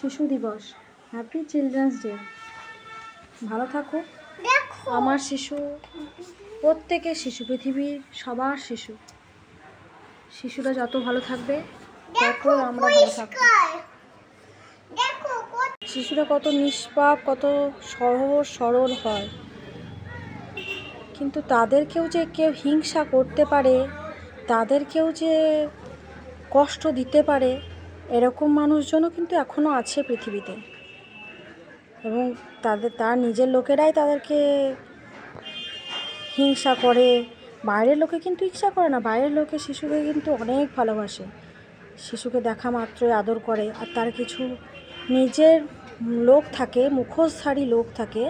শিশু দিবস, happy children's day. ভালো থাকো আমার শিশু, প্রত্যেকের শিশু, পৃথিবীর সবার শিশু। শিশুরা যত ভালো থাকবে তত আমরা ভালো থাকবো। শিশুরা কত নিষ্পাপ, কত সহজ সরল হয়, কিন্তু তাদেরকেও যে কেউ হিংসা করতে পারে, তাদেরকেও যে কষ্ট দিতে পারে, এরকম মানুষজনও কিন্তু এখনও আছে পৃথিবীতে। এবং তার নিজের লোকেরাই তাদেরকে হিংসা করে। বাইরের লোকে কিন্তু হিংসা করে না, বাইরের লোকে শিশুকে কিন্তু অনেক ভালোবাসে, শিশুকে দেখা মাত্রই আদর করে। আর তার কিছু নিজের লোক থাকে, মুখোশধারী লোক থাকে,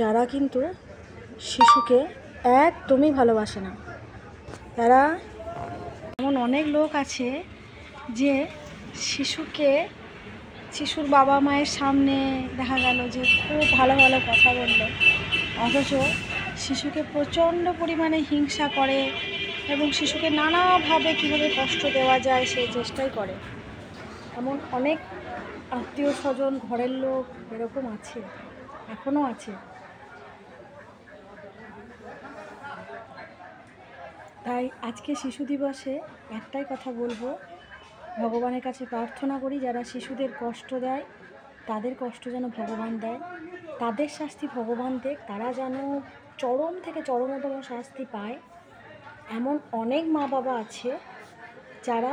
যারা কিন্তু শিশুকে একদমই ভালোবাসে না। তারা এমন অনেক লোক আছে যে শিশুর বাবা মায়ের সামনে দেখা গেল যে খুব ভালো ভালো কথা বললো, অথচ শিশুকে প্রচণ্ড পরিমাণে হিংসা করে এবং শিশুকে নানাভাবে কীভাবে কষ্ট দেওয়া যায় সেই চেষ্টাই করে। এমন অনেক আত্মীয় স্বজন, ঘরের লোক এরকম আছে, এখনও আছে। তাই আজকে শিশু দিবসে একটাই কথা বলবো, ভগবানের কাছে প্রার্থনা করি যারা শিশুদের কষ্ট দেয় তাদের কষ্ট যেন ভগবান দেয়, তাদের শাস্তি ভগবান দেখ, তারা যেন চরম থেকে চরমতম শাস্তি পায়। এমন অনেক মা বাবা আছে যারা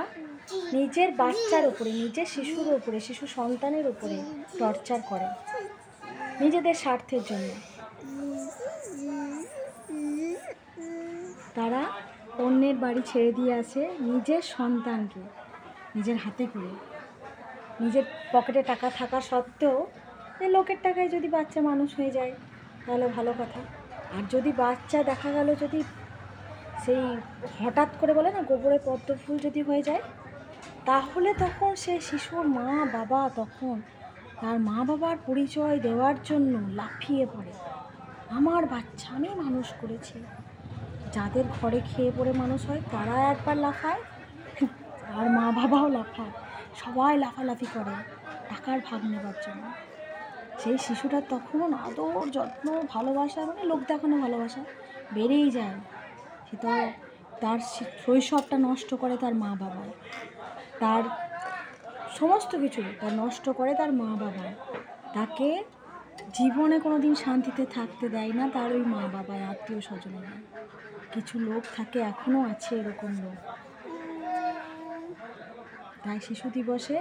নিজের বাচ্চার উপরে, নিজের শিশুর উপরে, শিশু সন্তানের উপরে টর্চার করে নিজেদের স্বার্থের জন্য। তারা অন্যের বাড়ি ছেড়ে দিয়ে আসে নিজের সন্তানকে নিজের হাতে করে। নিজের পকেটে টাকা থাকা সত্ত্বেও লোকের টাকায় যদি বাচ্চা মানুষ হয়ে যায় তাহলে ভালো কথা। আর যদি বাচ্চা দেখা গেল যদি সেই হঠাৎ করে বলে না গোবরে পদ্ম ফুল যদি হয়ে যায়, তাহলে তখন সে শিশুর মা বাবা তখন তার মা বাবার পরিচয় দেওয়ার জন্য লাফিয়ে পড়ে, আমার বাচ্চা আমি মানুষ করেছি। যাদের ঘরে খেয়ে পড়ে মানুষ হয় তারা একবার লাফায়, আর মা বাবাও লাফায়, সবাই লাফালাফি করে টাকার ভাগ নেবার জন্য। সেই শিশুটার তখন আদর যত্ন ভালোবাসা, মানে লোক দেখানো ভালোবাসা বেড়েই যায়। সেটা তার শৈশবটা নষ্ট করে তার মা বাবা, তার সমস্ত কিছু তার নষ্ট করে তার মা বাবা, তাকে জীবনে কোনো দিন শান্তিতে থাকতে দেয় না তার ওই মা বাবায়, আত্মীয় স্বজনেরা। কিছু লোক থাকে, এখনও আছে এরকম লোক। তাই শিশু দিবসে